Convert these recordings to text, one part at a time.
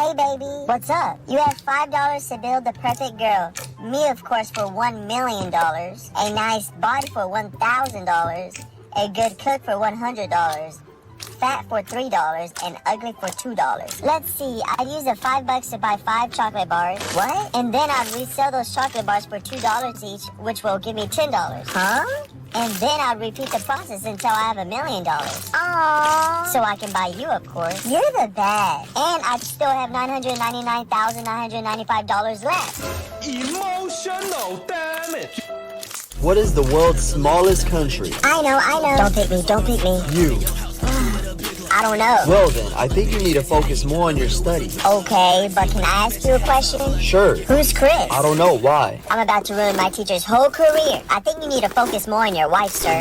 Hey, baby. What's up? You have $5 to build the perfect girl. Me, of course, for $1 million. A nice body for $1,000. A good cook for $100. Fat for $3 and ugly for $2. Let's see, I'd use the $5 to buy 5 chocolate bars. What? And then I'd resell those chocolate bars for $2 each, which will give me $10. Huh? And then I'd repeat the process until I have $1 million. Aww. So I can buy you, of course. You're the best. And I'd still have $999,995 left. Emotional damage. What is the world's smallest country? I know. Don't pick me. You. I don't know. Well then, I think you need to focus more on your studies. Okay, but can I ask you a question? Sure. Who's Chris? I don't know, why? I'm about to ruin my teacher's whole career. I think you need to focus more on your wife, sir.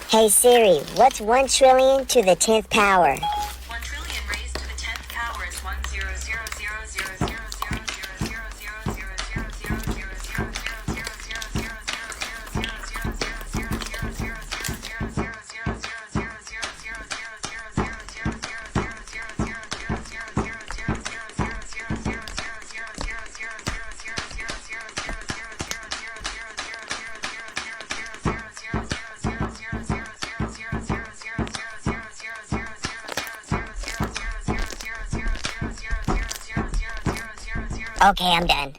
Hey Siri, what's 1 trillion to the 10th power? 1 trillion raised to the 10th power is Okay, I'm done.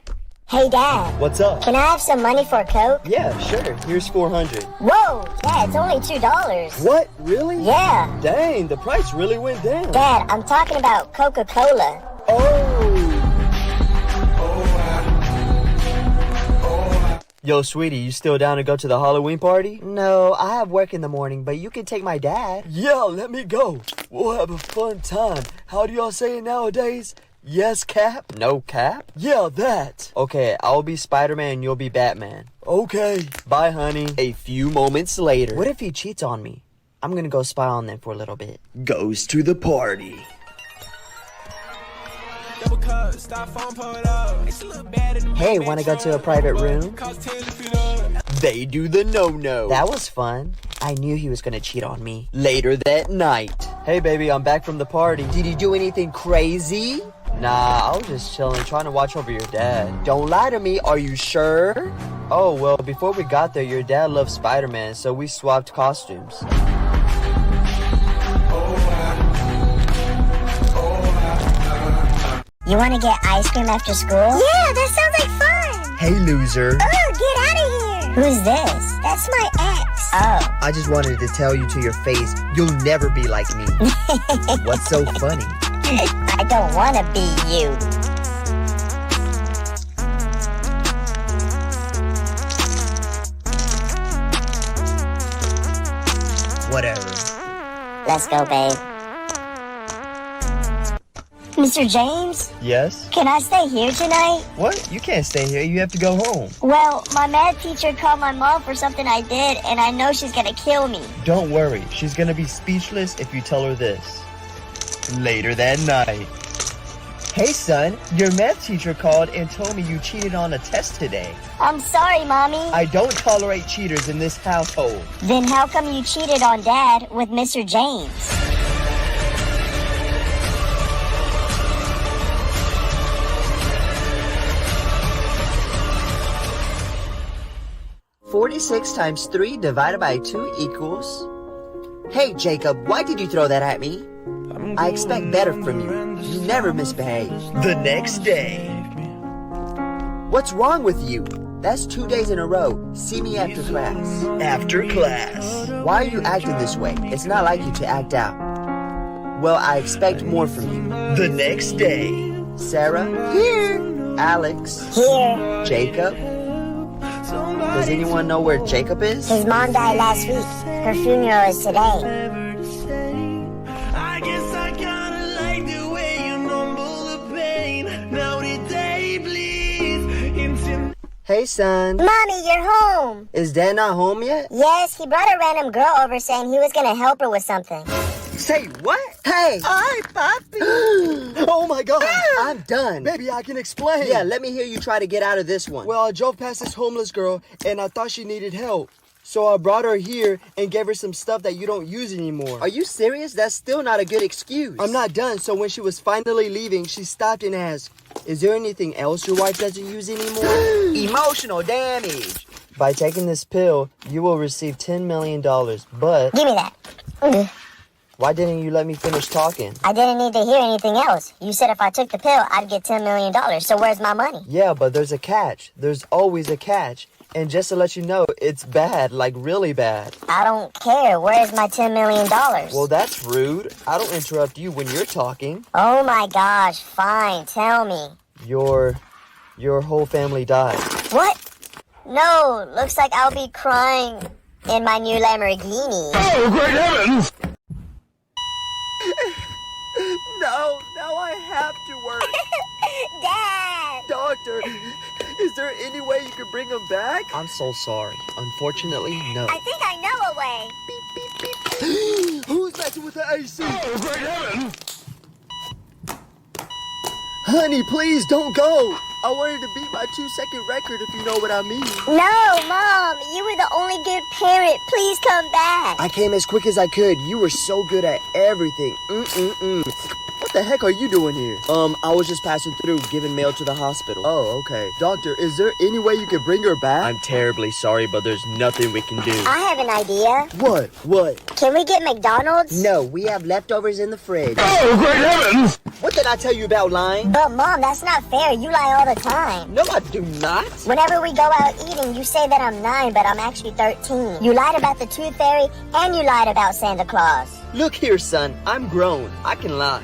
Hey Dad, What's up? can I have some money for a Coke? Yeah, sure. Here's 400. Whoa, Dad, it's only $2. What? Really? Yeah. Dang, the price really went down. Dad, I'm talking about Coca-Cola. Oh! Yo, sweetie, you still down to go to the Halloween party? No, I have work in the morning, but you can take my dad. Yeah, let me go. We'll have a fun time. How do y'all say it nowadays? Yes, Cap? No, Cap? Yeah, that. Okay, I'll be Spider-Man and you'll be Batman. Okay. Bye, honey. A few moments later. What if he cheats on me? I'm gonna go spy on them for a little bit. Goes to the party. Hey, wanna go to a private room? They do the no-no. That was fun. I knew he was gonna cheat on me. Later that night. Hey, baby, I'm back from the party. Did you do anything crazy? Nah, I was just chilling, trying to watch over your dad. Don't lie to me, are you sure? Oh, well, before we got there, your dad loved Spider-Man, so we swapped costumes. You want to get ice cream after school? Yeah, that sounds like fun. Hey, loser. Oh, get out of here. Who's this? That's my ex. Oh. I just wanted to tell you to your face, you'll never be like me. What's so funny? I don't want to be you. Whatever. Let's go, babe. Mr. James? Yes? Can I stay here tonight? What? You can't stay here. You have to go home. Well, my math teacher called my mom for something I did, and I know she's gonna kill me. Don't worry. She's gonna be speechless if you tell her this. Later that night. Hey, son. Your math teacher called and told me you cheated on a test today. I'm sorry, Mommy. I don't tolerate cheaters in this household. Then how come you cheated on Dad with Mr. James? $46 times 3 divided by 2 equals... Hey, Jacob, why did you throw that at me? I expect better from you. You never misbehave. The next day. What's wrong with you? That's 2 days in a row. See me after class. After class. Why are you acting this way? It's not like you to act out. Well, I expect more from you. The next day. Sarah? Here. Alex? Here. Jacob? Does anyone know where Jacob is? His mom died last week. Her funeral is today. Hey, son. Mommy, you're home. Is Dad not home yet? Yes, he brought a random girl over saying he was gonna help her with something. Say what? Hey! Hi, Papi! Oh my God! I'm done. Baby, I can explain. Yeah, let me hear you try to get out of this one. Well, I drove past this homeless girl, and I thought she needed help. So I brought her here and gave her some stuff that you don't use anymore. Are you serious? That's still not a good excuse. I'm not done. So when she was finally leaving, she stopped and asked, is there anything else your wife doesn't use anymore? Emotional damage. By taking this pill, you will receive $10 million, but... Give me that. Ugh. Why didn't you let me finish talking? I didn't need to hear anything else. You said if I took the pill, I'd get $10 million. So where's my money? Yeah, but there's a catch. There's always a catch. And just to let you know, it's bad, like really bad. I don't care. Where's my $10 million? Well, that's rude. I don't interrupt you when you're talking. Oh my gosh, fine. Tell me. Your whole family died. What? No, looks like I'll be crying in my new Lamborghini. Oh, great heavens! No, now I have to work. Dad! Doctor, is there any way you could bring him back? I'm so sorry. Unfortunately, no. I think I know a way. Who's messing with the AC? Oh, great heavens! Honey, please don't go. I wanted to beat my 2-second record, if you know what I mean. No, Mom, you were the only good parent. Please come back. I came as quick as I could. You were so good at everything. What the heck are you doing here? I was just passing through, giving mail to the hospital. Oh, okay. Doctor, is there any way you could bring her back? I'm terribly sorry, but there's nothing we can do. I have an idea. What? Can we get McDonald's? No, we have leftovers in the fridge. Oh, great heavens! What did I tell you about lying? But Mom, that's not fair. You lie all the time. No, I do not. Whenever we go out eating, you say that I'm 9, but I'm actually 13. You lied about the Tooth Fairy, and you lied about Santa Claus. Look here, son. I'm grown. I can lie.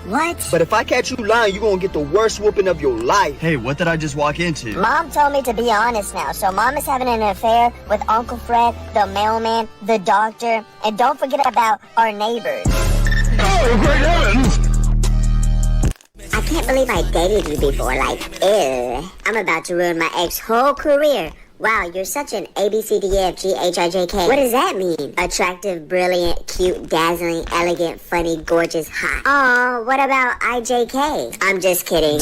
What? But if I catch you lying, you're gonna get the worst whooping of your life. Hey, what did I just walk into? Mom told me to be honest now, so Mom is having an affair with Uncle Fred, the mailman, the doctor, and don't forget about our neighbors. Oh, great heavens! I can't believe I dated you before, like, ew. I'm about to ruin my ex's whole career. Wow, you're such an ABCDEFGHIJK. What does that mean? Attractive, brilliant, cute, dazzling, elegant, funny, gorgeous, hot. Aw, what about IJK? I'm just kidding.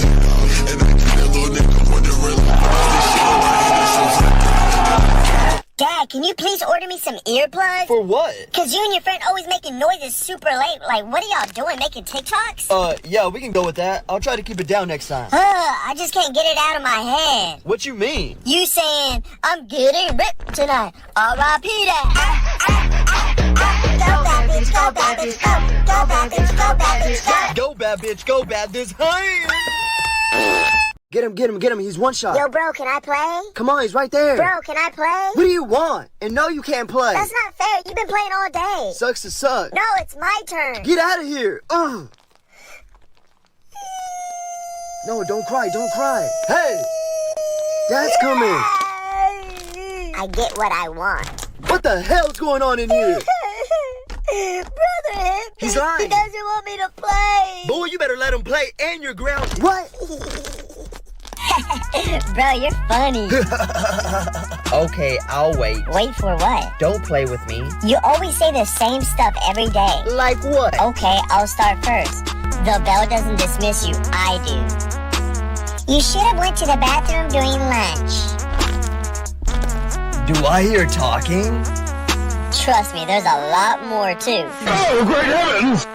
Dad, can you please order me some earplugs? For what? Cause you and your friend always making noises super late. Like, what are y'all doing? Making TikToks? Yeah, we can go with that. I'll try to keep it down next time. I just can't get it out of my head. What you mean? You saying, I'm getting ripped tonight. R.I.P. that. Go bad bitch, go bad bitch, go. Go bad bitch, go bad bitch, go. Go bad bitch, go bad this hand. Get him, he's one shot. Yo, bro, can I play? Come on, he's right there. Bro, can I play? What do you want? And no, you can't play. That's not fair. You've been playing all day. Sucks to suck. No, it's my turn. Get out of here. No, don't cry. Hey, Dad's coming. I get what I want. What the hell's going on in here? Brother, He's lying. He doesn't want me to play. Boy, you better let him play, and you're grounded. What? Bro, you're funny. Okay, I'll wait. Wait for what? Don't play with me. You always say the same stuff every day. Like what? Okay, I'll start first. The bell doesn't dismiss you, I do. You should have went to the bathroom during lunch. Do I hear talking? Trust me, there's a lot more too. Oh, great heavens!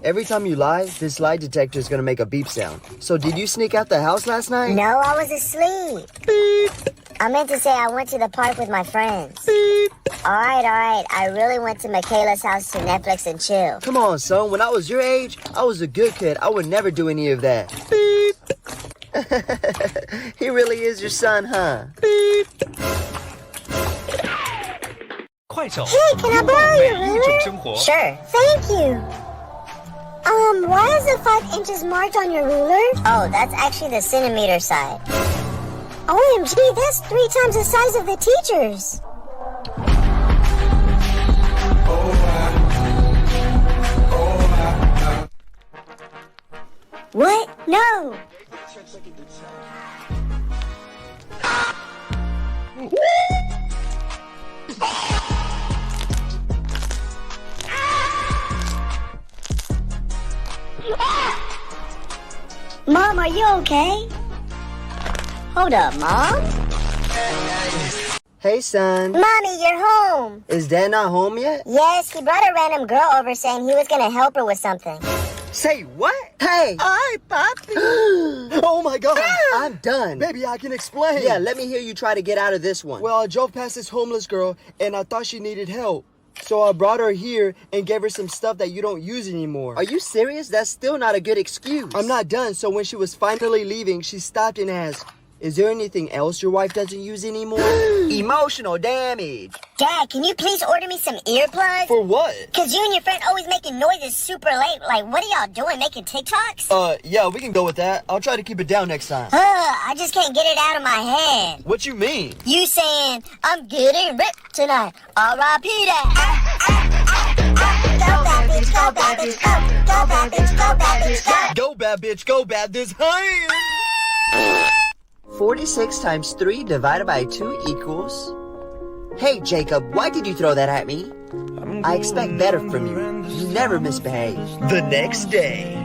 Every time you lie, this lie detector is gonna make a beep sound. So did you sneak out the house last night? No, I was asleep. Beep. I meant to say I went to the park with my friends. Beep. Alright. I really went to Michaela's house to Netflix and chill. Come on, son. When I was your age, I was a good kid. I would never do any of that. Beep. He really is your son, huh? Beep. Hey, can I borrow your ruler? Sure. Thank you. Why is it 5 inches marked on your ruler? Oh, that's actually the centimeter side. OMG, that's 3 times the size of the teacher's. What? No. Mom, are you okay? Hold up, Mom? Hey, son. Mommy, you're home. Is Dad not home yet? Yes, he brought a random girl over saying he was gonna help her with something. Say what? Hey! Hi, Papi. Oh my God! I'm done. Baby, I can explain. Yeah, let me hear you try to get out of this one. Well, I drove past this homeless girl and I thought she needed help. So I brought her here and gave her some stuff that you don't use anymore. Are you serious? That's still not a good excuse. I'm not done. So when she was finally leaving, she stopped and asked, "Is there anything else your wife doesn't use anymore?" Emotional damage. Dad, can you please order me some earplugs? For what? Cause you and your friend always making noises super late. Like, what are y'all doing? Making TikToks? Yeah, we can go with that. I'll try to keep it down next time. I just can't get it out of my head. What you mean? You saying, I'm getting ripped tonight. R.I.P. that. Go bad bitch, go bad bitch, go. Go bad bitch, go bad bitch, go. Go bad bitch, go bad this hand. 46 times 3 divided by 2 equals... Hey, Jacob, why did you throw that at me? I expect better from you. You never misbehave. The next day.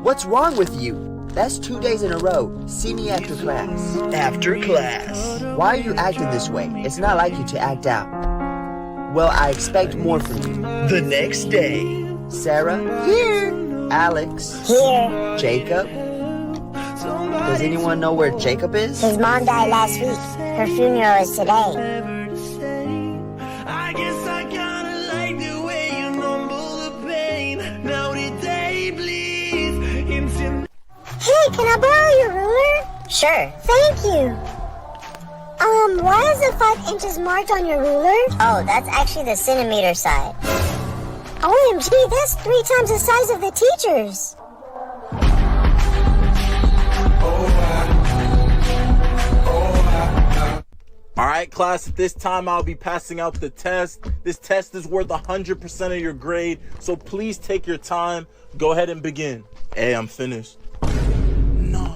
What's wrong with you? That's 2 days in a row. See me after class. After class. Why are you acting this way? It's not like you to act out. Well, I expect more from you. The next day. Sarah? Here. Alex? Here. Jacob? Does anyone know where Jacob is? His mom died last week. Her funeral is today. I guess I kinda like the way you mumble the pain. Now the day bleeds into. Hey, can I borrow your ruler? Sure. Thank you. Why is it 5 inches marked on your ruler? Oh, that's actually the centimeter side. OMG, that's 3 times the size of the teacher's. Alright, class, at this time I'll be passing out the test. This test is worth 100% of your grade, so please take your time. Go ahead and begin. Hey, I'm finished. No.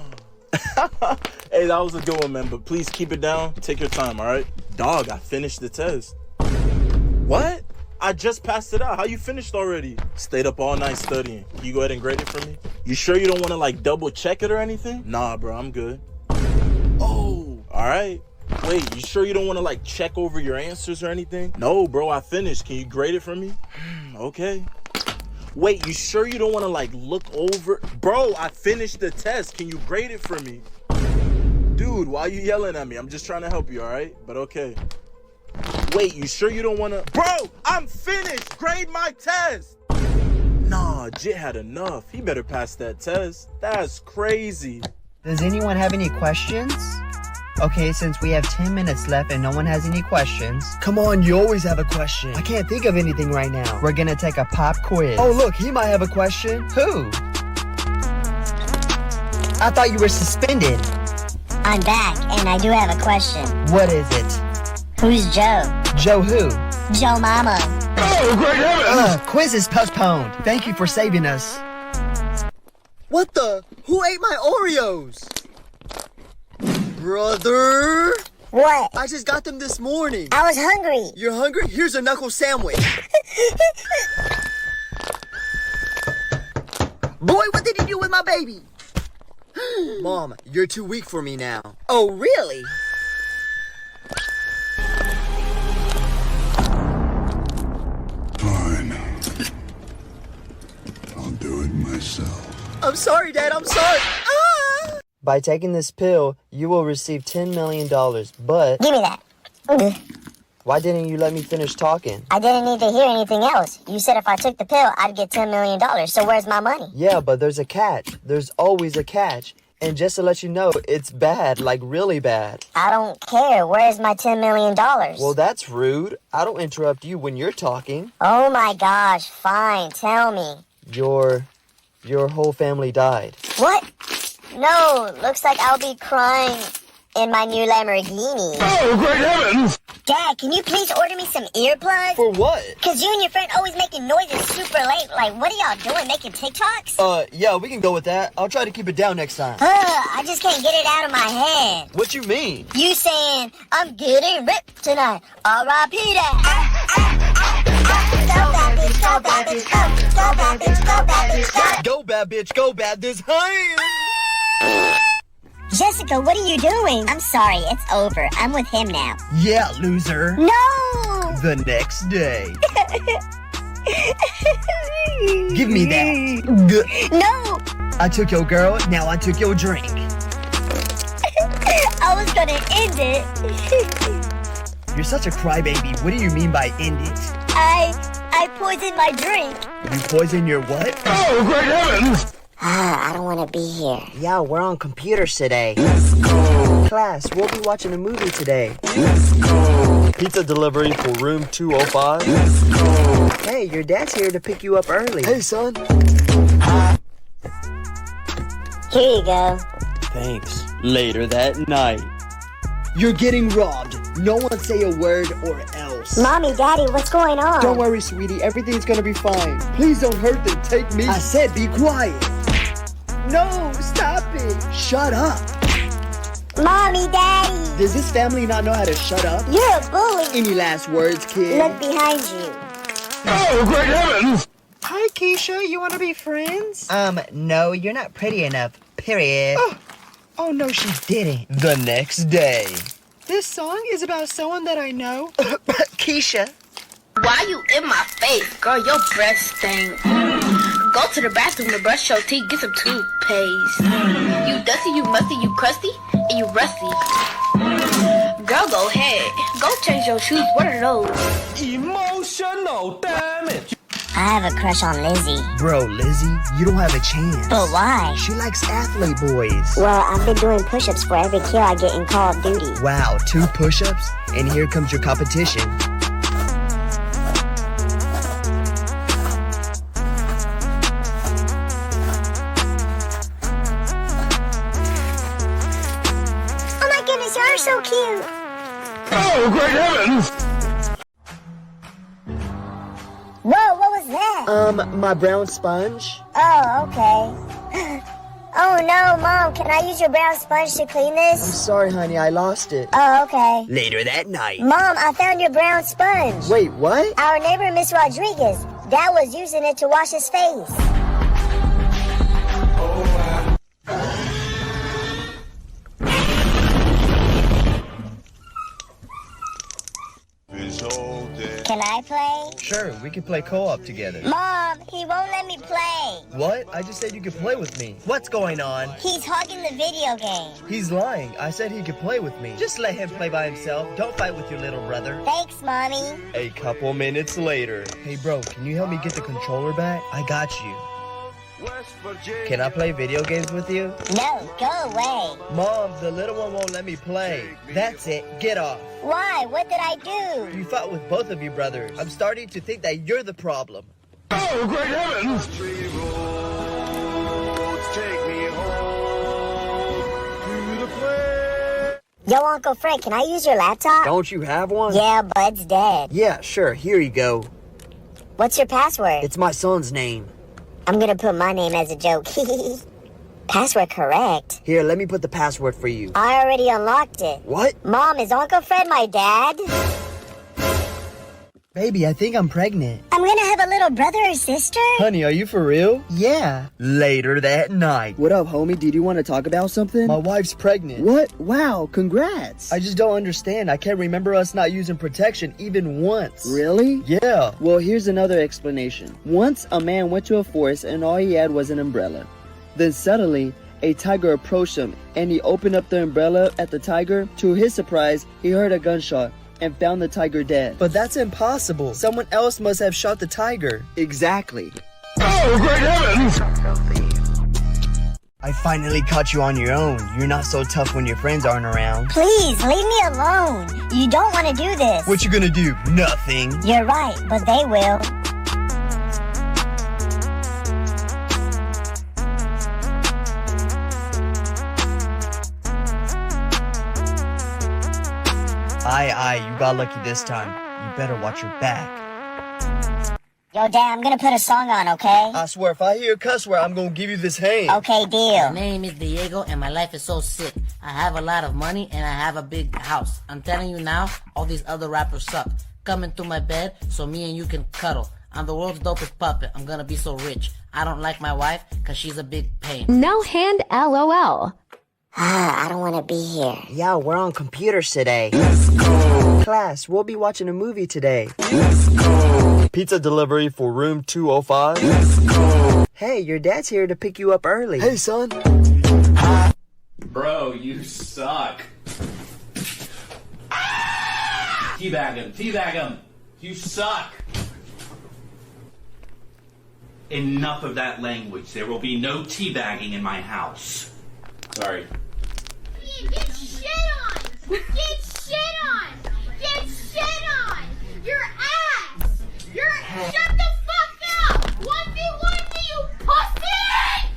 Hey, that was a good one, man, but please keep it down. Take your time, alright? Dog, I finished the test. What? I just passed it out. How you finished already? Stayed up all night studying. Can you go ahead and grade it for me? You sure you don't want to, like, double check it or anything? Nah, bro, I'm good. Oh, alright. Wait, you sure you don't want to like check over your answers or anything? No, bro, I finished. Can you grade it for me? Okay. Wait, you sure you don't want to like look over? Bro, I finished the test. Can you grade it for me? Dude, why are you yelling at me? I'm just trying to help you, all right? But okay. Wait, you sure you don't want to? Bro, I'm finished. Grade my test. Nah, Jit had enough. He better pass that test. That's crazy. Does anyone have any questions? Okay, since we have 10 minutes left and no one has any questions, Come on, you always have a question. I can't think of anything right now. We're gonna take a pop quiz. Oh, look, he might have a question. Who? I thought you were suspended. I'm back, and I do have a question. What is it? Who's Joe? Joe who? Joe Mama. Oh, great heavens! Quiz is postponed. Thank you for saving us. What the? Who ate my Oreos? Brother, What? I just got them this morning. I was hungry. You're hungry? Here's a knuckle sandwich. Boy, what did you do with my baby? Mom, you're too weak for me now. Oh, really? Fine. I'll do it myself. I'm sorry, Dad, I'm sorry. Ah! By taking this pill, you will receive $10 million, but Give me that. Ugh. why didn't you let me finish talking? I didn't need to hear anything else. You said if I took the pill, I'd get $10 million. So where's my money? Yeah, but there's a catch. There's always a catch. And just to let you know, it's bad, like really bad. I don't care. Where's my $10 million? Well, that's rude. I don't interrupt you when you're talking. Oh my gosh. Fine. Tell me. Your whole family died. What? No. Looks like I'll be crying in my new Lamborghini. Oh, great heavens! Dad, can you please order me some earplugs? For what? Cause you and your friend always making noises super late. Like, what are y'all doing? Making TikToks? Yeah, we can go with that. I'll try to keep it down next time. I just can't get it out of my head. What you mean? You saying, I'm getting ripped tonight. R.I.P. that. Go bad bitch, go bad bitch, go. Go bad bitch, go bad bitch, go. Go bad bitch, go bad this hand. Jessica, what are you doing? I'm sorry, it's over. I'm with him now. Yeah, loser. No! The next day. Give me that. No! I took your girl, now I took your drink. I was gonna end it. You're such a crybaby. What do you mean by end it? I poisoned my drink. You poison your what? Oh, great heavens! I don't want to be here. Yeah, we're on computers today. Let's go. Class, we'll be watching a movie today. Let's go. Pizza delivery for room 205. Let's go. Hey, your dad's here to pick you up early. Hey, son. Here you go. Thanks. Later that night. You're getting robbed. No one say a word or else. Mommy, Daddy, what's going on? Don't worry, sweetie. Everything's gonna be fine. Please don't hurt them. Take me. I said be quiet. No, stop it. Shut up. Mommy, Daddy. Does this family not know how to shut up? You're a bully. Any last words, kid? Look behind you. Oh, great heavens! Hi, Keisha. You wanna be friends? No, you're not pretty enough. Period. Oh, no, she Didn't. The next day. This song is about someone that I know. Keisha. Why you in my face? Girl, your breath stink. Go to the bathroom to brush your teeth, get some toothpaste. You dusty, you musty, you crusty, and you rusty. Girl, go ahead. Go change your shoes. What are those? Emotional damage. I have a crush on Lizzie. Bro, Lizzie, you don't have a chance. But why? She likes athlete boys. Well, I've been doing push-ups for every kill I get in Call of Duty. Wow, 2 push-ups? And here comes your competition. Oh my goodness, you're so cute. Oh, great heavens! Whoa, what was that? My brown sponge? Oh, okay. Oh no, Mom, can I use your brown sponge to clean I'm this? sorry, honey, I lost it. Oh, okay. Later that night. Mom, I found your brown sponge. Wait, what? Our neighbor, Miss Rodriguez, Dad was using it to wash his face. Can I play? Sure, we can play co-op together. Mom, he won't let me play. What? I just said you could play with me. What's going on? He's hogging the video game. He's lying. I said he could play with me. Just let him play by himself. Don't fight with your little brother. Thanks, Mommy. A couple minutes later. Hey, bro, can you help me get the controller back? I got you. Can I play video games with you? No, go away. Mom, the little one won't let me play. That's it. Get off. Why? What did I do? You fought with both of you brothers. I'm starting to think that you're the problem. Oh, great heavens! Yo, Uncle Fred, can I use your laptop? Don't you have one? Yeah, Bud's dead. Yeah, sure. Here you go. What's your password? It's my son's name. I'm gonna put my name as a joke. Password correct. Here, let me put the password for you. I already unlocked it. What? Mom, is Uncle Fred my dad? Baby, I think I'm pregnant. I'm gonna have a little brother or sister? Honey, are you for real? Yeah. Later that night. What up, homie? Did you want to talk about something? My wife's pregnant. What? Wow, congrats. I just don't understand. I can't remember us not using protection even once. Really? Yeah. Well, here's another explanation. Once, a man went to a forest and all he had was an umbrella. Then suddenly, a tiger approached him and he opened up the umbrella at the tiger. To his surprise, he heard a gunshot and found the tiger dead. But that's impossible. Someone else must have shot the tiger. Exactly. Oh, great heavens! I finally caught you on your own. You're not so tough when your friends aren't around. Please, leave me alone. You don't want to do this. What you gonna do? Nothing. You're right, but they will. Aye, you got lucky this time. You better watch your back. Yo, Dad, I'm gonna put a song on, okay? I swear, if I hear a cuss word, I'm gonna give you this hand. Okay, My deal. name is Diego and my life is so sick. I have a lot of money and I have a big house. I'm telling you now, all these other rappers suck. Come into my bed so me and you can cuddle. I'm the world's dopest puppet. I'm gonna be so rich. I don't like my wife cause she's a big pain. No hand LOL. I don't want to be here. Yeah, we're on computers today. Let's go. Class, we'll be watching a movie today. Let's go. Pizza delivery for room 205. Let's go. Hey, your dad's here to pick you up early. Hey, son. Bro, you suck. Teabag him, teabag him. You suck. Enough of that language. There will be no teabagging in my house. Sorry. Get shit on! Get shit on! Get shit on! Your ass! Shut the fuck up! 1v1 me, you pussy!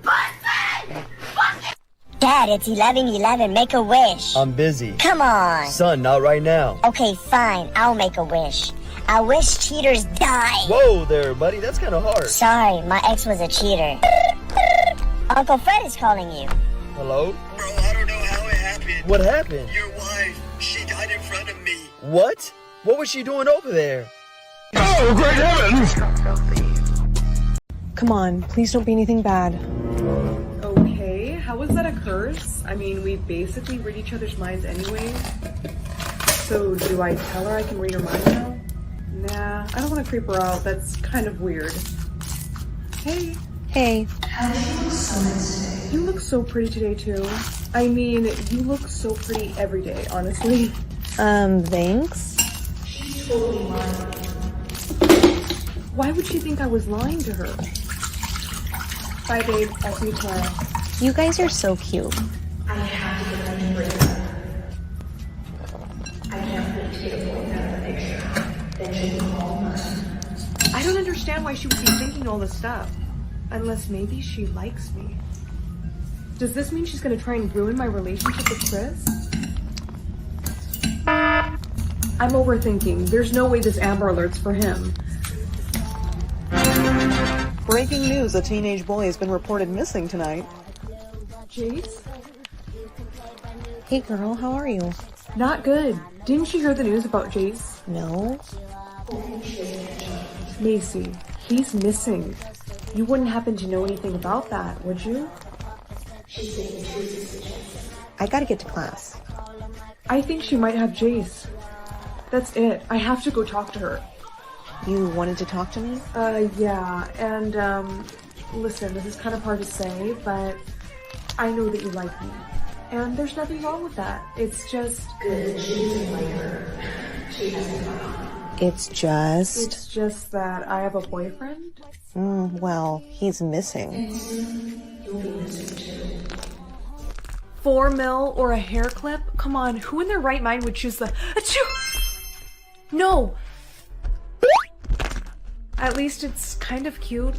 Pussy! Fucking... Dad, it's 11:11. Make a wish. I'm busy. Come on. Son, not right now. Okay, fine. I'll make a wish. I wish cheaters die. Whoa there, buddy. That's kind of hard. Sorry, my ex was a cheater. Uncle Fred is calling you. Hello? Bro, I don't know how it happened. What happened? Your wife, she died in front of me. What? What was she doing over there? Oh, great heavens! Come on, please don't be anything bad. Okay, how is that a curse? I mean, we basically read each other's minds anyway. So do I tell her I can read her mind now? Nah, I don't want to creep her out. That's kind of weird. Hey. Hey. You look so pretty today, too. I mean, you look so pretty every day, honestly. Thanks. She's totally lying. Why would she think I was lying to her? Bye, babe. I'll see you tomorrow. You guys are so cute. I have to get my break up. I can't wait to get a point out of the picture. Then she can call mine. I don't understand why she would be thinking all this stuff. Unless maybe she likes me. Does this mean she's gonna try and ruin my relationship with Chris? I'm overthinking. There's no way this Amber Alert's for him. Breaking news, a teenage boy has been reported missing tonight. Jace? Hey girl, how are you? Not good. Didn't you hear the news about Jace? No. Macy, he's missing. You wouldn't happen to know anything about that, would you? I gotta get to class. I think she might have Jace. That's it. I have to go talk to her. You wanted to talk to me? Yeah, and, listen, this is kind of hard to say, but I know that you like me. And there's nothing wrong with that. It's just... Good, she doesn't like her. She doesn't like her. It's just... It's just that I have a boyfriend? Well, he's missing. You'll be missing too. $4 mil or a hair clip? Come on, who in their right mind would choose the... Achoo! No! At least it's kind of cute.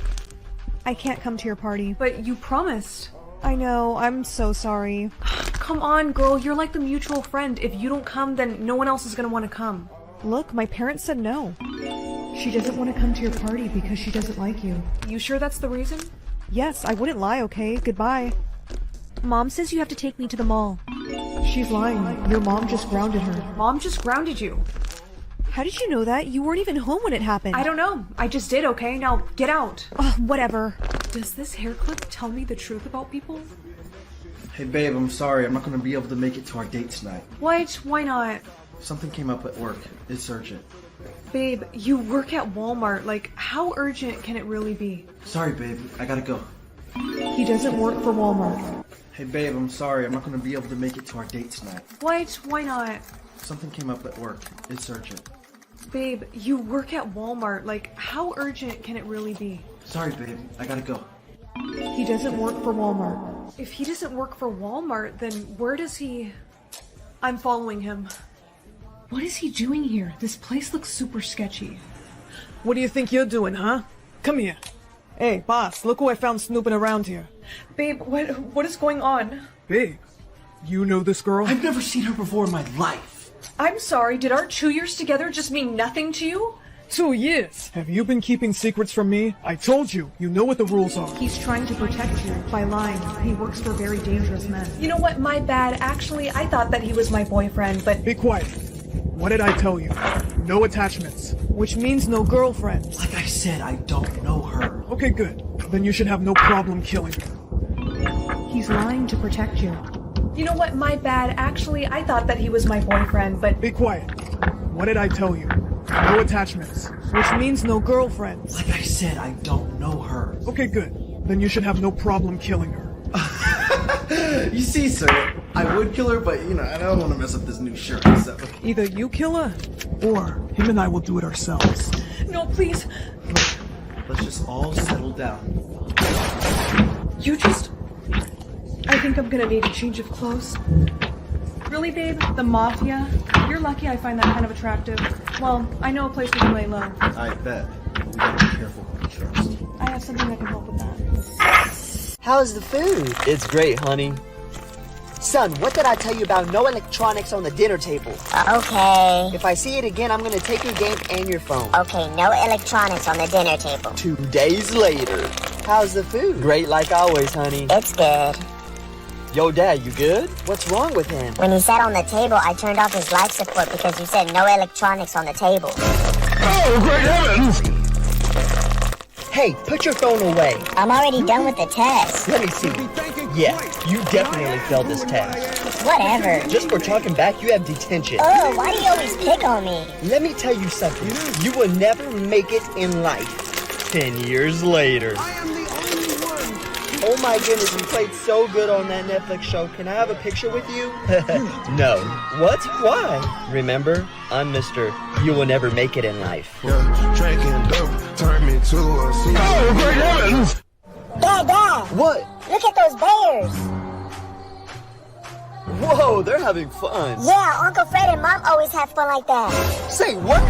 I can't come to your party. But you promised. I know, I'm so sorry. Come on, girl, you're like the mutual friend. If you don't come, then no one else is gonna want to come. Look, my parents said no. She doesn't want to come to your party because she doesn't like you. You sure that's the reason? Yes, I wouldn't lie, okay? Goodbye. Mom says you have to take me to the mall. She's lying. Your mom just grounded her. Mom just grounded you. How did you know that? You weren't even home when it happened. I don't know. I just did, okay? Now, get out. Whatever. Does this hair clip tell me the truth about people? Hey babe, I'm sorry. I'm not going to be able to make it to our date tonight. What? Why not? Something came up at work. It's urgent. Babe, you work at Walmart. Like, how urgent can it really be? Sorry babe, I gotta go. He doesn't work for Walmart. Hey babe, I'm sorry. I'm not going to be able to make it to our date tonight. What? Why not? Something came up at work. It's urgent. Babe, you work at Walmart. Like, how urgent can it really be? Sorry babe, I gotta go. He doesn't work for Walmart. If he doesn't work for Walmart, then where does he... I'm following him. What is he doing here? This place looks super sketchy. What do you think you're doing, huh? Come here. Hey, boss, look who I found snooping around here. Babe, what is going on? Babe, you know this girl? I've never seen her before in my life. I'm sorry, did our 2 years together just mean nothing to you? 2 years? Have you been keeping secrets from me? I told you, you know what the rules are. He's trying to protect you by lying. He works for very dangerous men. You know what, my bad. Actually, I thought that he was my boyfriend, but... Be quiet. What did I tell you? No attachments. Which means no girlfriends. Like I said, I don't know her. Okay, good. Then you should have no problem killing her. He's lying to protect you. You know what? My bad. Actually, I thought that he was my boyfriend, but... Be quiet. What did I tell you? No attachments. Which means no girlfriends. Like I said, I don't know her. Okay, good. Then you should have no problem killing her. You see, sir, I would kill her, but, I don't want to mess up this new shirt, so... Either you kill her, or him and I will do it ourselves. No, please. Let's just all settle down. You just... I think I'm gonna need a change of clothes. Really, babe? The Mafia? You're lucky I find that kind of attractive. Well, I know a place we can lay low. I bet. We gotta be careful who we trust. I have something that can help with that. How's the food? It's great, honey. Son, what did I tell you about no electronics on the dinner table? Okay. If I see it again, I'm gonna take your game and your phone. Okay, no electronics on the dinner table. 2 days later. How's the food? Great like always, honey. It's good. Yo, Dad, you good? What's wrong with him? When he sat on the table, I turned off his life support because you said no electronics on the table. Oh, great heavens! Hey, put your phone away. I'm already done with the test. Let me see. Yeah, you definitely failed this test. Whatever. Just for talking back, you have detention. Oh, why do you always pick on me? Let me tell you something. You will never make it in life. 10 years later. Oh my goodness, you played so good on that Netflix show. Can I have a picture with you? No. What? Why? Remember, I'm Mr. You will never make it in life. Drinking dope turned me to a sea. Oh, great heavens! Dad! What? Look at those bears! Whoa, they're having fun. Yeah, Uncle Fred and Mom always have fun like that. Say what?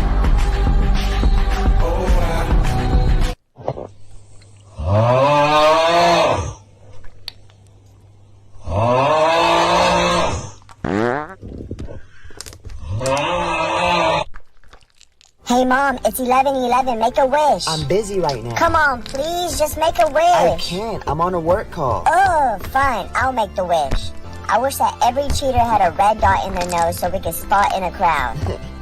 Hey Mom, it's 11:11. Make a wish. I'm busy right now. Come on, please, just make a wish. I can't. I'm on a work call. Oh, fine. I'll make the wish. I wish that every cheater had a red dot in their nose so we could spot in a crowd.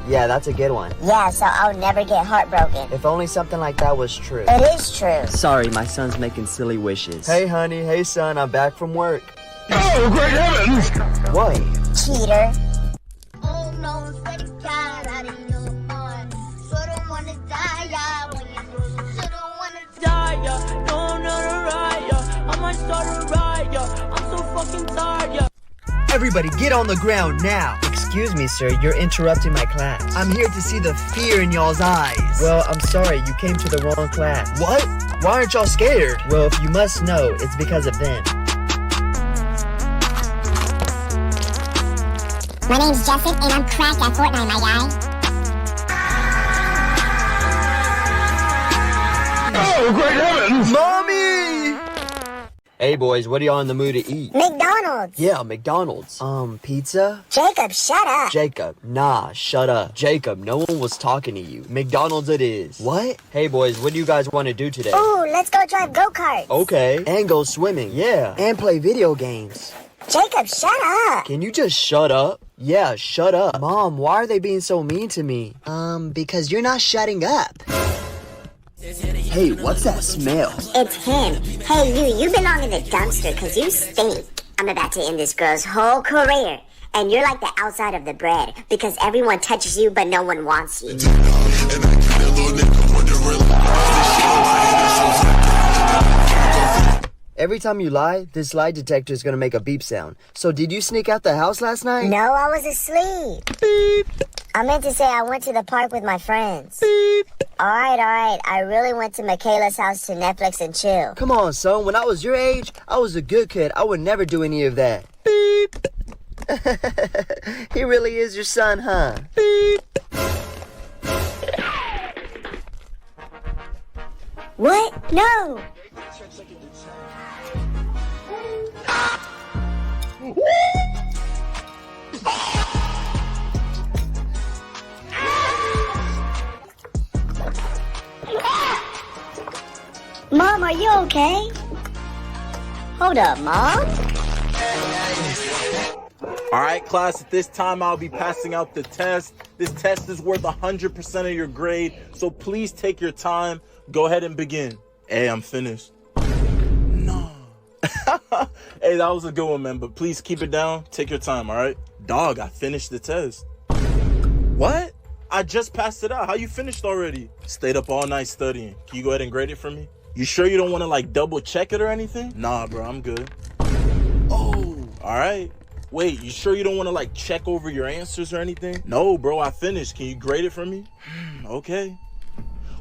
Yeah, that's a good one. Yeah, so I'll never get heartbroken. If only something like that was true. It is true. Sorry, my son's making silly wishes. Hey, honey. Hey, son. I'm back from work. Oh, great heavens! What? Cheater. Oh no, swear to God, I didn't know more. So don't wanna die, yeah, when you know. So don't wanna Die, yeah. No, I'm not a riot. I might start a riot. I'm so fucking tired, yeah. Everybody, get on the ground now. Excuse me, sir, you're interrupting my class. I'm here to see the fear in y'all's eyes. Well, I'm sorry, you came to the wrong class. What? Why aren't y'all scared? Well, if you must know, it's because of them. My name's Justin, and I'm cracked at Fortnite, my guy. Oh, great heavens! Mommy! Hey, boys, what are y'all in the mood to eat? McDonald's. Yeah, McDonald's. Pizza? Jacob, shut up. Jacob, nah, shut up. Jacob, no one was talking to you. McDonald's it is. What? Hey, boys, what do you guys want to do today? Ooh, let's go drive go-karts. Okay. And go swimming. Yeah. And play video games. Jacob, shut up. Can you just shut up? Yeah, shut up. Mom, why are they being so mean to me? Because you're not shutting up. Hey, what's that smell? It's him. Hey, you belong in the dumpster because you stink. I'm about to end this girl's whole career. And you're like the outside of the bread because everyone touches you but no one wants you. Every time you lie, this lie detector is gonna make a beep sound. So did you sneak out the house last night? No, I was asleep. Beep. I meant to say I went to the park with my friends. Beep. Alright. I really went to Michaela's house to Netflix and chill. Come on, son. When I was your age, I was a good kid. I would never do any of that. Beep. He really is your son, huh? Beep. What? No! Mom, are you okay? Hold up, Mom. Alright, class, at this time I'll be passing out the test. This test is worth 100% of your grade, so please take your time. Go ahead and begin. Hey, I'm finished. No. Hey, that was a good one, man, but please keep it down. Take your time, all right? Dog, I finished the test. What? I just passed it out. How you finished already? Stayed up all night studying. Can you go ahead and grade it for me? You sure you don't want to, like, double check it or anything? Nah, bro, I'm good. Oh, all right. Wait, you sure you don't want to, like, check over your answers or anything? No, bro, I finished. Can you grade it for me? Okay.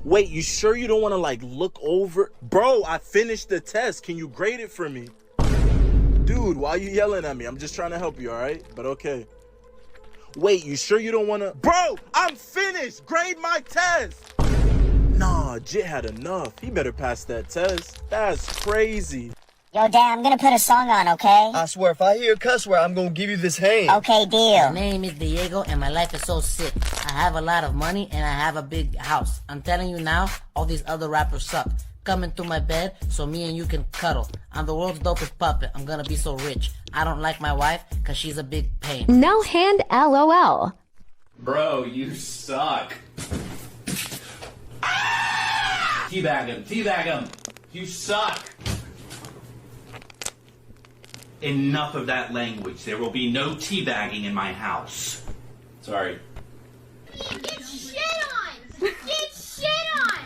Wait, you sure you don't want to, like, look over? Bro, I finished the test. Can you grade it for me? Dude, why are you yelling at me? I'm just trying to help you, all right? But okay. Wait, you sure you don't want to? Bro, I'm finished. Grade my test. Nah, Jit had enough. He better pass that test. That's crazy. Yo, Dad, I'm gonna put a song on, okay? I swear, if I hear a cuss word, I'm gonna give you this hand. Okay, deal. My name is Diego, and my life is so sick. I have a lot of money, and I have a big house. I'm telling you now, all these other rappers suck. Come into my bed so me and you can cuddle. I'm the world's dopest puppet. I'm gonna be so rich. I don't like my wife because she's a big pain. No hand LOL. Bro, you suck. Teabag him, teabag him. You suck. Enough of that language. There will be no teabagging in my house. Sorry. Get shit on! Get shit on!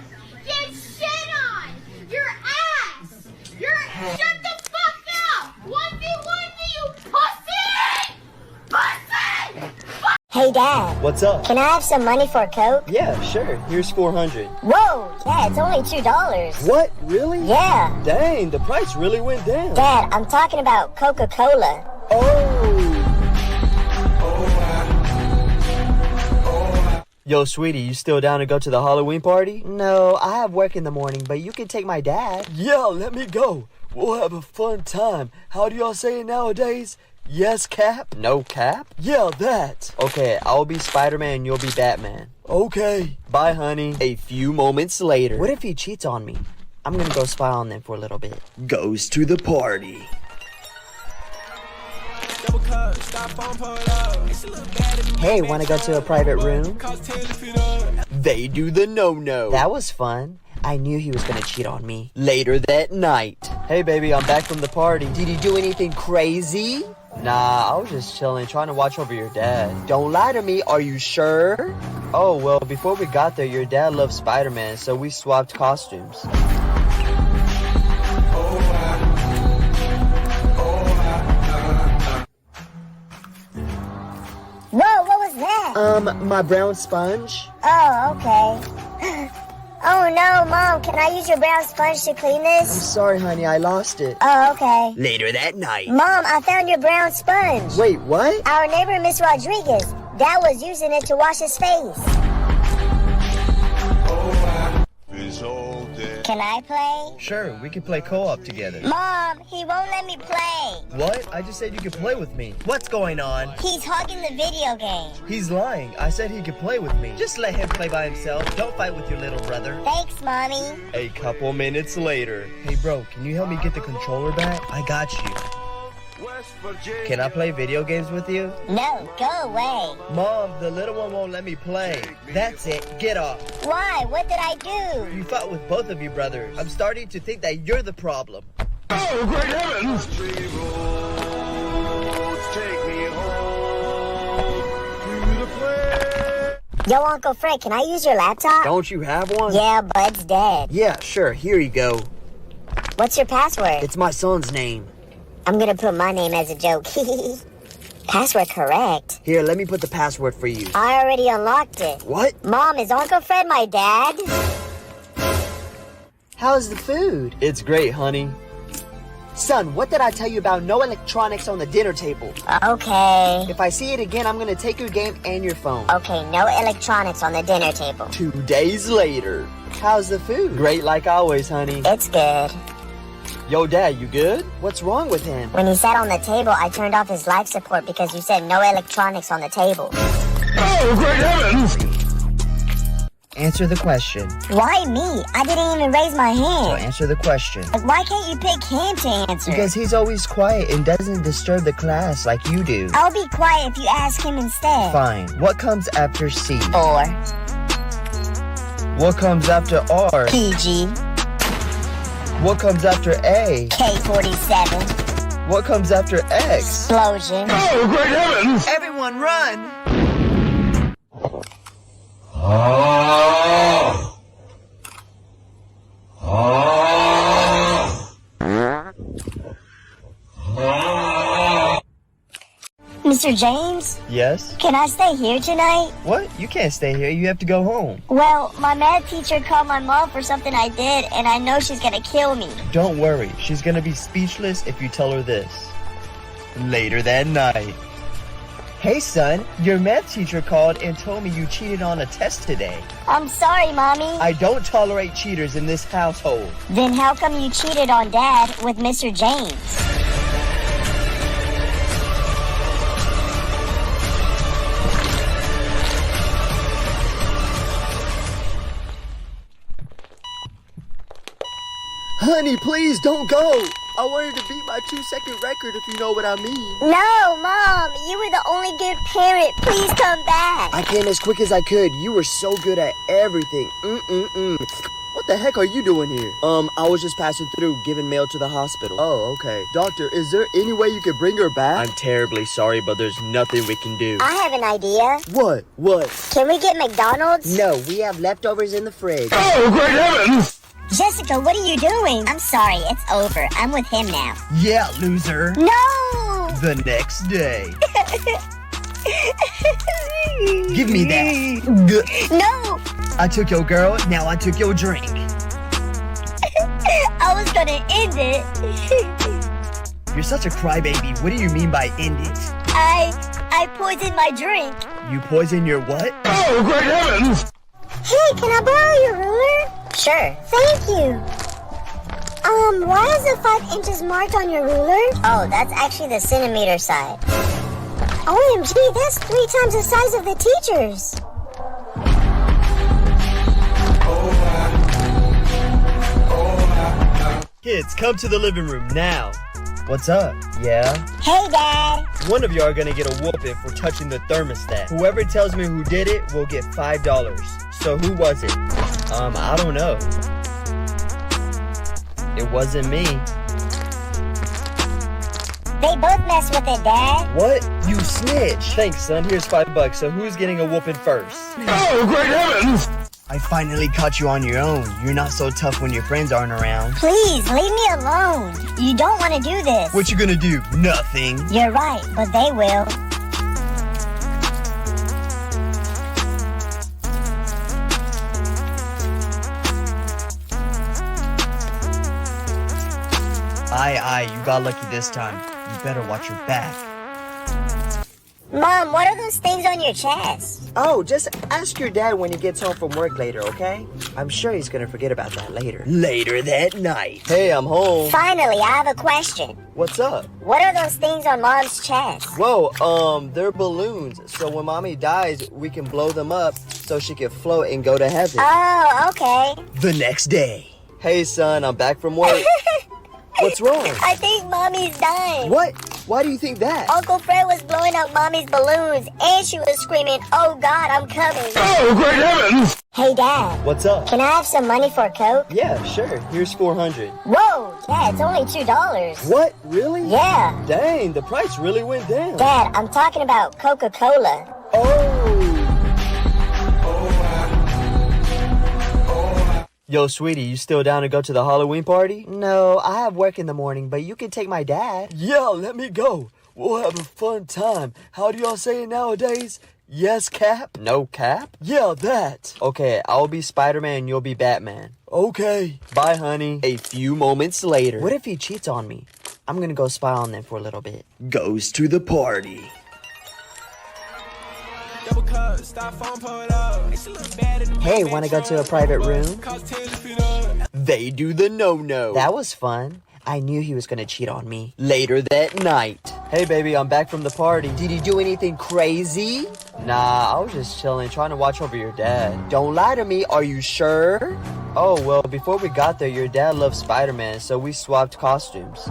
Get shit on! Your ass! Shut the fuck up! 1v1 you pussy! Pussy! Hey, Dad. What's up? Can I have some money for a Coke? Yeah, sure. Here's 400. Whoa, Dad, it's only $2. What? Really? Yeah. Dang, the price really went down. Dad, I'm talking about Coca-Cola. Yo, sweetie, you still down to go to the Halloween party? No, I have work in the morning, but you can take my dad. Yeah, let me go. We'll have a fun time. How do y'all say it nowadays? Yes, Cap? No cap? Yeah, that. Okay, I'll be Spider-Man and you'll be Batman. Okay. Bye, honey. A few moments later. What if he cheats on me? I'm gonna go spy on them for a little bit. Goes to the party. Hey, wanna go to a private room? They do the no-no. That was fun. I knew he was gonna cheat on me. Later that night. Hey, baby, I'm back from the party. Did he do anything crazy? Nah, I was just chilling, trying to watch over your dad. Don't lie to me, are you sure? Oh, well, before we got there, your dad loved Spider-Man, so we swapped costumes. Whoa, what was that? My brown sponge. Oh, okay. Oh no, Mom, can I use your brown sponge to clean I'm this? sorry, honey, I lost it. Oh, okay. Later that night. Mom, I found your brown sponge. Wait, what? Our neighbor, Miss Rodriguez, Dad was using it to wash his face. Can I play? Sure, we can play co-op together. Mom, he won't let me play. What? I just said you could play with me. What's going on? He's hogging the video game. He's lying. I said he could play with me. Just let him play by himself. Don't fight with your little brother. Thanks, Mommy. A couple minutes later. Hey, bro, can you help me get the controller back? I got you. Can I play video games with you? No, go away. Mom, the little one won't let me play. That's it. Get off. Why? What did I do? You fought with both of you brothers. I'm starting to think that you're the problem. Oh, great heavens! Yo, Uncle Fred, can I use your laptop? Don't you have one? Yeah, but it's dead. Yeah, sure. Here you go. What's your password? It's my son's name. I'm gonna put my name as a joke. Password correct. Here, let me put the password for you. I already unlocked it. What? Mom, is Uncle Fred my dad? How's the food? It's great, honey. Son, what did I tell you about no electronics on the dinner table? Okay. If I see it again, I'm gonna take your game and your phone. Okay, no electronics on the dinner table. 2 days later. How's the food? Great like always, honey. It's good. Yo, Dad, you good? What's wrong with him? When he sat on the table, I turned off his life support because you said no electronics on the table. Oh, great heavens! Answer the question. Why me? I didn't even raise my So hand. answer the question. Why can't you pick him to answer? Because he's always quiet and doesn't disturb the class like you do. I'll be quiet if you ask him instead. Fine. What comes after C? 4. What comes after R? PG. What comes after A? K-47. What comes after X? Explosion. Oh, great heavens! Everyone run! Mr. James, Yes? can I stay here tonight? What? You can't stay here. You have to go home. Well, my math teacher called my mom for something I did, and I know she's gonna kill me. Don't worry. She's gonna be speechless if you tell her this. Later that night. Hey, son. Your math teacher called and told me you cheated on a test today. I'm sorry, Mommy. I don't tolerate cheaters in this household. Then how come you cheated on Dad with Mr. James? Honey, please don't go. I wanted to beat my 2-second record, if you know what I mean. No, Mom. You were the only good parent. Please come back. I came as quick as I could. You were so good at everything. What the heck are you doing here? I was just passing through, giving mail to the hospital. Oh, okay. Doctor, is there any way you could bring her back? I'm terribly sorry, but there's nothing we can do. I have an idea. What? What? Can we get McDonald's? No, we have leftovers in the fridge. Oh, great heavens! Jessica, what are you doing? I'm sorry, it's over. I'm with him now. Yeah, loser. No! The next day. Give me that. No! I took your girl, now I took your drink. I was gonna end it. You're such a crybaby. What do you mean by end it? I poisoned my drink. You poison your what? Oh, great heavens! Hey, can I borrow your ruler? Sure. Thank you. Why is the 5 inches marked on your ruler? Oh, that's actually the centimeter side. OMG, that's 3 times the size of the teacher's. Kids, come to the living room now. What's up? Yeah? Hey, Dad. One of you are gonna get a whooping for touching the thermostat. Whoever tells me who did it will get $5. So who was it? I don't know. It wasn't me. They both mess with it, Dad. What? You snitch. Thanks, son. Here's $5. So who's getting a whooping first? Oh, great heavens! I finally caught you on your own. You're not so tough when your friends aren't around. Please, leave me alone. You don't want to do this. What you gonna do? Nothing. You're right, but they will. Aye, you got lucky this time. You better watch your back. Mom, what are those things on your chest? Oh, just ask your dad when he gets home from work later, okay? I'm sure he's gonna forget about that later. Later that night. Hey, I'm home. Finally, I have a question. What's up? What are those things on Mom's chest? Whoa, they're balloons. So when Mommy dies, we can blow them up so she can float and go to heaven. Oh, okay. The next day. Hey, son, I'm back from work. What's wrong? I think Mommy's dying. What? Why do you think that? Uncle Fred was blowing up Mommy's balloons, and she was screaming, "Oh God, I'm coming." Oh, great heavens! Hey, Dad. What's up? Can I have some money for a Coke? Yeah, sure. Here's $400. Whoa, Dad, it's only $2. What? Really? Yeah. Dang, the price really went down. Dad, I'm talking about Coca-Cola. Yo, sweetie, you still down to go to the Halloween party? No, I have work in the morning, but you can take my dad. Yeah, let me go. We'll have a fun time. How do y'all say it nowadays? Yes, Cap? No Cap? Yeah, that. Okay, I'll be Spider-Man and you'll be Batman. Okay. Bye, honey. A few moments later. What if he cheats on me? I'm gonna go spy on them for a little bit. Goes to the party. Hey, wanna go to a private room? They do the no-no. That was fun. I knew he was gonna cheat on me. Later that night. Hey, baby, I'm back from the party. Did he do anything crazy? Nah, I was just chilling, trying to watch over your dad. Don't lie to me, are you sure? Oh, well, before we got there, your dad loved Spider-Man, so we swapped costumes.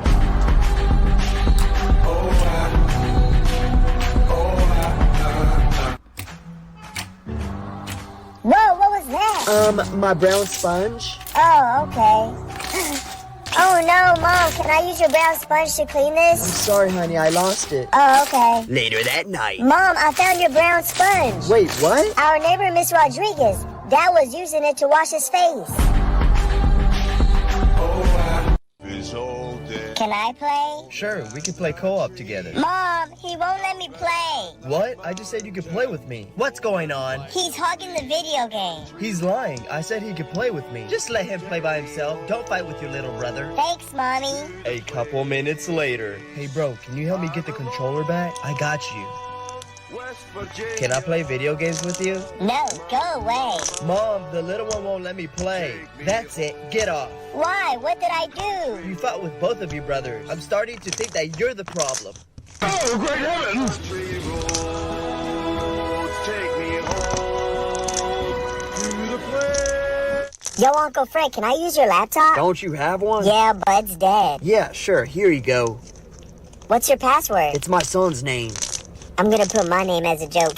Whoa, what was that? My brown sponge. Oh, okay. can I use your brown sponge to clean this? I'm sorry, honey, I lost it. Oh, okay. Later that night. Mom, I found your brown sponge. Wait, what? Our neighbor, Miss Rodriguez, Dad was using it to wash his face. Can I play? Sure, we can play co-op together. Mom, he won't let me play. What? I just said you could play with me. What's going on? He's hogging the video game. He's lying. I said he could play with me. Just let him play by himself. Don't fight with your little brother. Thanks, Mommy. A couple minutes later. Hey, bro, can you help me get the controller back? I got you. Can I play video games with you? No, go away. Mom, the little one won't let me play. That's it. Get off. Why? What did I do? You fought with both of you brothers. I'm starting to think that you're the problem. Oh, great heavens! Yo, Uncle Fred, can I use your laptop? Don't you have one? Yeah, Bud's dead. Yeah, sure. Here you go. What's your password? It's my son's name. I'm gonna put my name as a joke.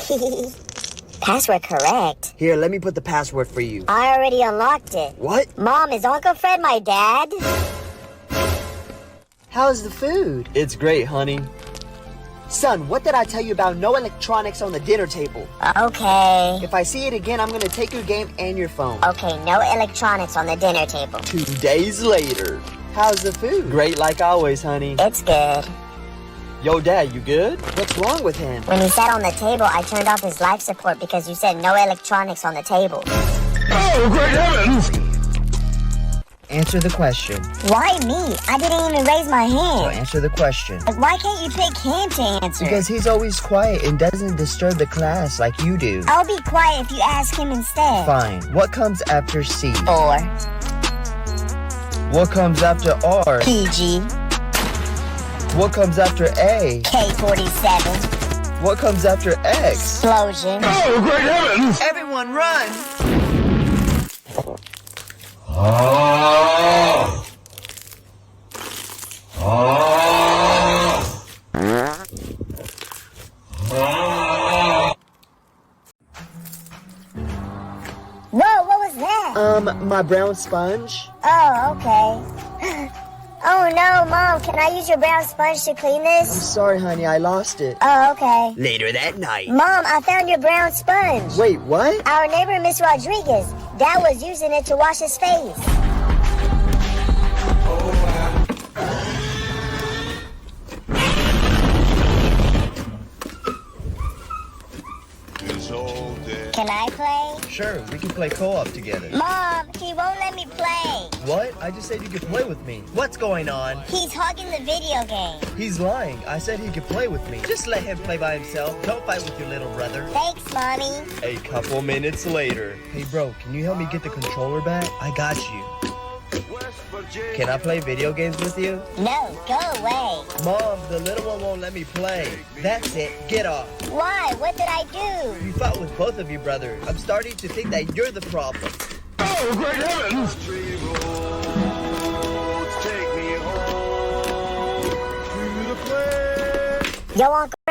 Password correct. Here, let me put the password for you. I already unlocked it. What? Mom, is Uncle Fred my dad? How's the food? It's great, honey. Son, what did I tell you about no electronics on the dinner table? Okay. If I see it again, I'm gonna take your game and your phone. Okay, no electronics on the dinner table. 2 days later. How's the food? Great like always, honey. It's good. Yo, Dad, you good? What's wrong with him? When he sat on the table, I turned off his life support because you said no electronics on the table. Oh, great heavens! Answer the question. Why me? I didn't even raise my So hand. answer the question. Like, why can't you pick him to answer? Because he's always quiet and doesn't disturb the class like you do. I'll be quiet if you ask him instead. Fine. What comes after C? 4. What comes after R? PG. What comes after A? K-47. What comes after X? Explosion. Oh, great heavens! Everyone run! Oh! Oh! Oh! Whoa, what was that? My brown sponge. Oh, okay. Oh no, Mom, can I use your brown sponge to clean I'm this? sorry, honey, I lost it. Oh, okay. Later that night. Mom, I found your brown sponge. Wait, what? Our neighbor, Miss Rodriguez, Dad was using it to wash his face. Can I play? Sure, we can play co-op together. Mom, he won't let me play. What? I just said you could play with me. What's going on? He's hogging the video game. He's lying. I said he could play with me. Just let him play by himself. Don't fight with your little brother. Thanks, Mommy. A couple minutes later. Hey, bro, can you help me get the controller back? I got you. Can I play video games with you? No, go away. Mom, the little one won't let me play. That's it. Get off. Why? What did I do? You fought with both of you brothers. I'm starting to think that you're the problem. Oh, great heavens! Yo, Uncle